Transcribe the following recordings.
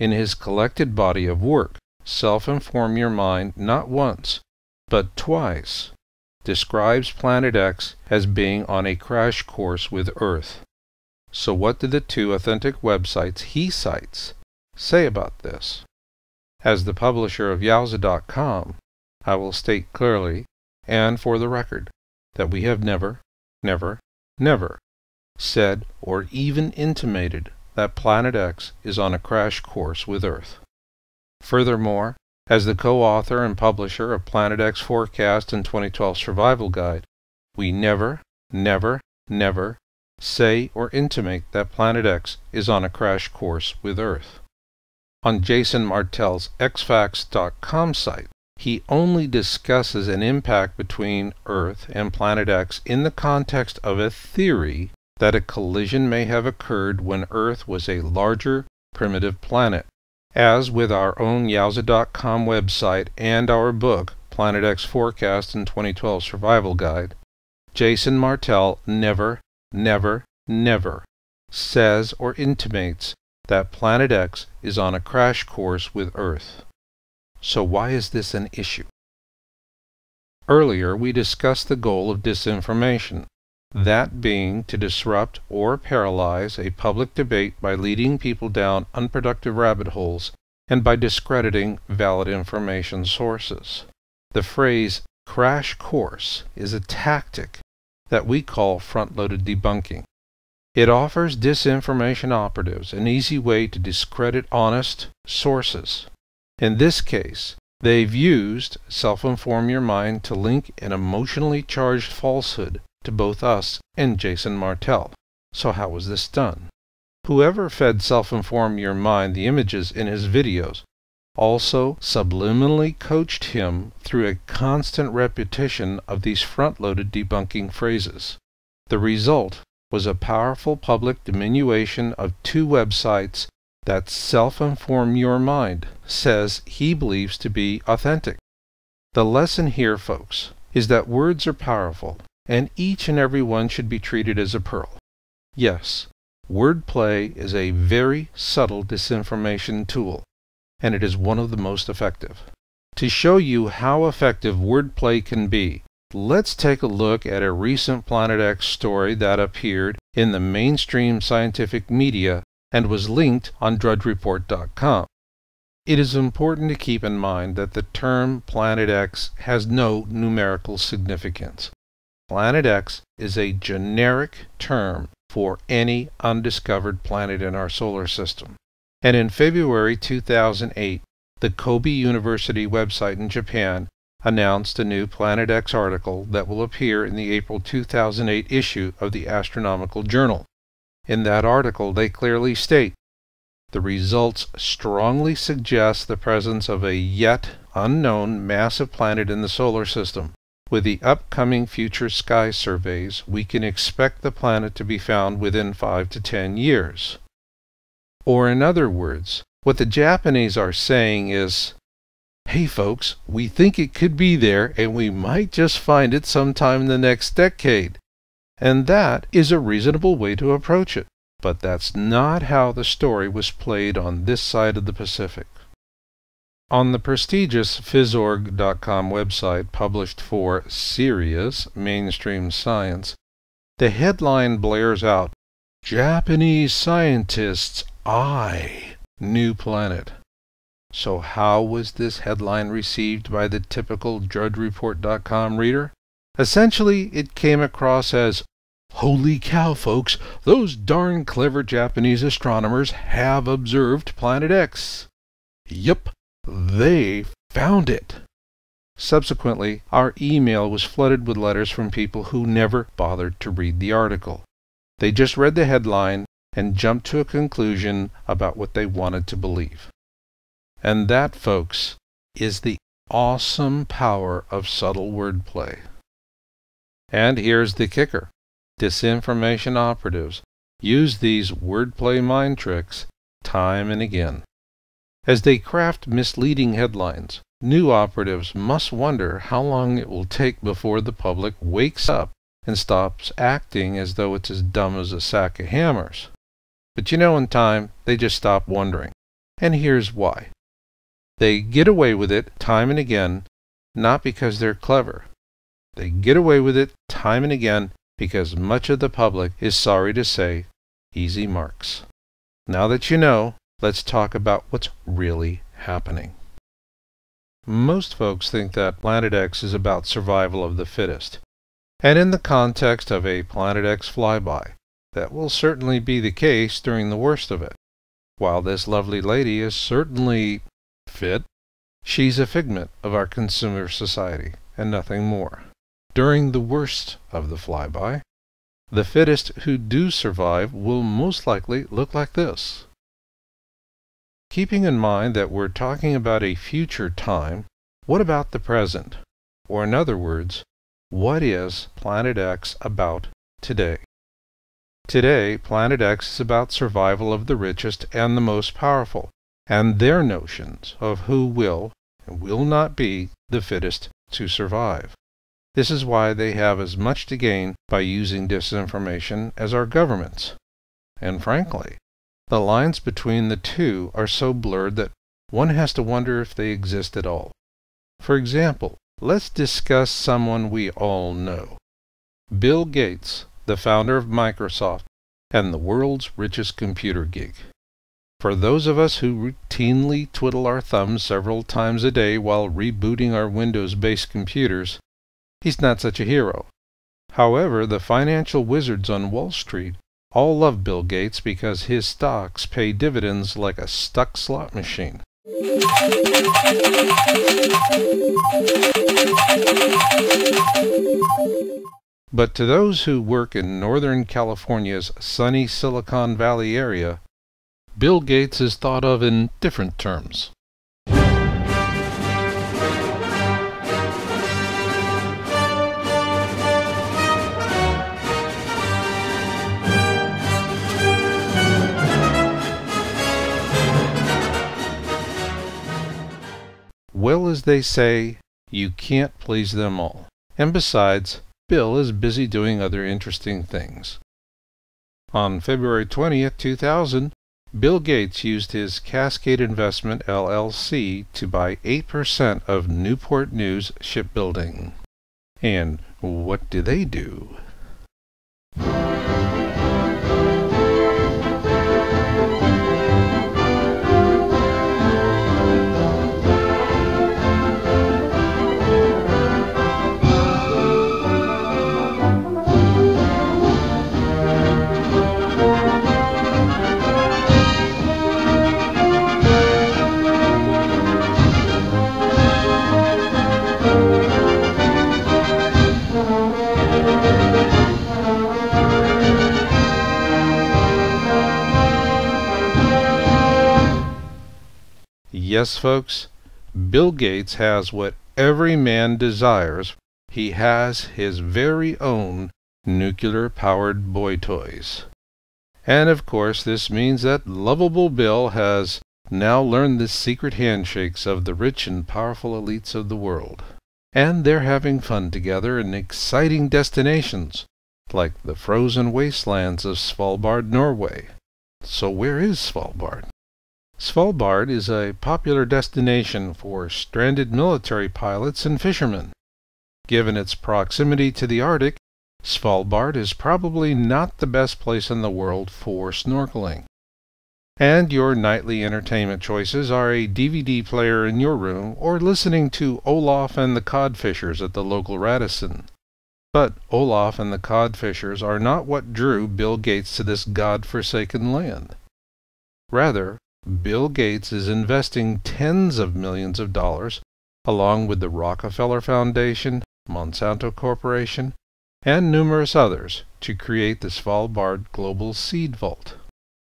in his collected body of work, Self-Inform Your Mind, not once, but twice, describes Planet X as being on a crash course with Earth. So what do the two authentic websites he cites say about this? As the publisher of Yowza.com, I will state clearly, and for the record, that we have never said or even intimated that Planet X is on a crash course with Earth. Furthermore, as the co-author and publisher of Planet X Forecast and 2012 Survival Guide, we never say or intimate that Planet X is on a crash course with Earth. On Jason Martell's xfacts.com site, he only discusses an impact between Earth and Planet X in the context of a theory that a collision may have occurred when Earth was a larger, primitive planet. As with our own Yowza.com website and our book, Planet X Forecast and 2012 Survival Guide, Jason Martell never says or intimates that Planet X is on a crash course with Earth. So why is this an issue? Earlier we discussed the goal of disinformation, that being to disrupt or paralyze a public debate by leading people down unproductive rabbit holes and by discrediting valid information sources. The phrase crash course is a tactic that we call front-loaded debunking. It offers disinformation operatives an easy way to discredit honest sources. In this case, they've used Self-Inform Your Mind to link an emotionally charged falsehood to both us and Jason Martell. So how was this done? Whoever fed Self-Inform Your Mind the images in his videos also subliminally coached him through a constant repetition of these front-loaded debunking phrases. The result was a powerful public diminution of two websites that Self-Inform Your Mind says he believes to be authentic. The lesson here, folks, is that words are powerful, and each and every one should be treated as a pearl. Yes, wordplay is a very subtle disinformation tool, and it is one of the most effective. To show you how effective wordplay can be, let's take a look at a recent Planet X story that appeared in the mainstream scientific media and was linked on drudgereport.com. It is important to keep in mind that the term Planet X has no numerical significance. Planet X is a generic term for any undiscovered planet in our solar system. And in February 2008, the Kobe University website in Japan announced a new Planet X article that will appear in the April 2008 issue of the Astronomical Journal. In that article, they clearly state, the results strongly suggest the presence of a yet unknown massive planet in the solar system. With the upcoming future sky surveys, we can expect the planet to be found within 5 to 10 years. Or in other words, what the Japanese are saying is, hey folks, we think it could be there and we might just find it sometime in the next decade. And that is a reasonable way to approach it. But that's not how the story was played on this side of the Pacific. On the prestigious Phys.org.com website published for serious mainstream science, the headline blares out, Japanese scientists eye new planet. So how was this headline received by the typical drudgereport.com reader? Essentially, it came across as, holy cow, folks, those darn clever Japanese astronomers have observed Planet X. Yup, they found it. Subsequently, our email was flooded with letters from people who never bothered to read the article. They just read the headline and jumped to a conclusion about what they wanted to believe. And that, folks, is the awesome power of subtle wordplay. And here's the kicker. Disinformation operatives use these wordplay mind tricks time and again. As they craft misleading headlines, new operatives must wonder how long it will take before the public wakes up and stops acting as though it's as dumb as a sack of hammers. But you know, in time, they just stop wondering, And here's why. They get away with it time and again, not because they're clever. They get away with it time and again because much of the public is sorry to say easy marks. Now that you know, let's talk about what's really happening. Most folks think that Planet X is about survival of the fittest. And in the context of a Planet X flyby, that will certainly be the case during the worst of it. While this lovely lady is certainly fit, she's a figment of our consumer society and nothing more. During the worst of the flyby, the fittest who do survive will most likely look like this. Keeping in mind that we're talking about a future time, what about the present? Or in other words, what is Planet X about today? Today, Planet X is about survival of the richest and the most powerful, and their notions of who will and will not be the fittest to survive. This is why they have as much to gain by using disinformation as our governments. And frankly, the lines between the two are so blurred that one has to wonder if they exist at all. For example, let's discuss someone we all know. Bill Gates, the founder of Microsoft and the world's richest computer geek. For those of us who routinely twiddle our thumbs several times a day while rebooting our Windows-based computers, he's not such a hero. However, the financial wizards on Wall Street all love Bill Gates because his stocks pay dividends like a stuck slot machine. But to those who work in Northern California's sunny Silicon Valley area, Bill Gates is thought of in different terms. Well, as they say, you can't please them all. And besides, Bill is busy doing other interesting things. On February 20th, 2000, Bill Gates used his Cascade Investment LLC to buy 8% of Newport News Shipbuilding. And what do they do? Yes, folks, Bill Gates has what every man desires. He has his very own nuclear-powered boy toys. And of course, this means that lovable Bill has now learned the secret handshakes of the rich and powerful elites of the world. And they're having fun together in exciting destinations, like the frozen wastelands of Svalbard, Norway. So where is Svalbard? Svalbard is a popular destination for stranded military pilots and fishermen. Given its proximity to the Arctic, Svalbard is probably not the best place in the world for snorkeling. And your nightly entertainment choices are a DVD player in your room or listening to Olaf and the Codfishers at the local Radisson. But Olaf and the Codfishers are not what drew Bill Gates to this god-forsaken land. Rather, Bill Gates is investing tens of millions of dollars, along with the Rockefeller Foundation, Monsanto Corporation, and numerous others, to create the Svalbard Global Seed Vault.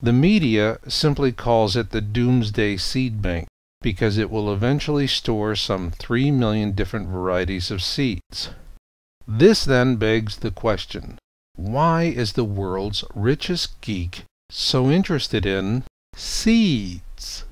The media simply calls it the Doomsday Seed Bank because it will eventually store some 3 million different varieties of seeds. This then begs the question, why is the world's richest geek so interested in seeds?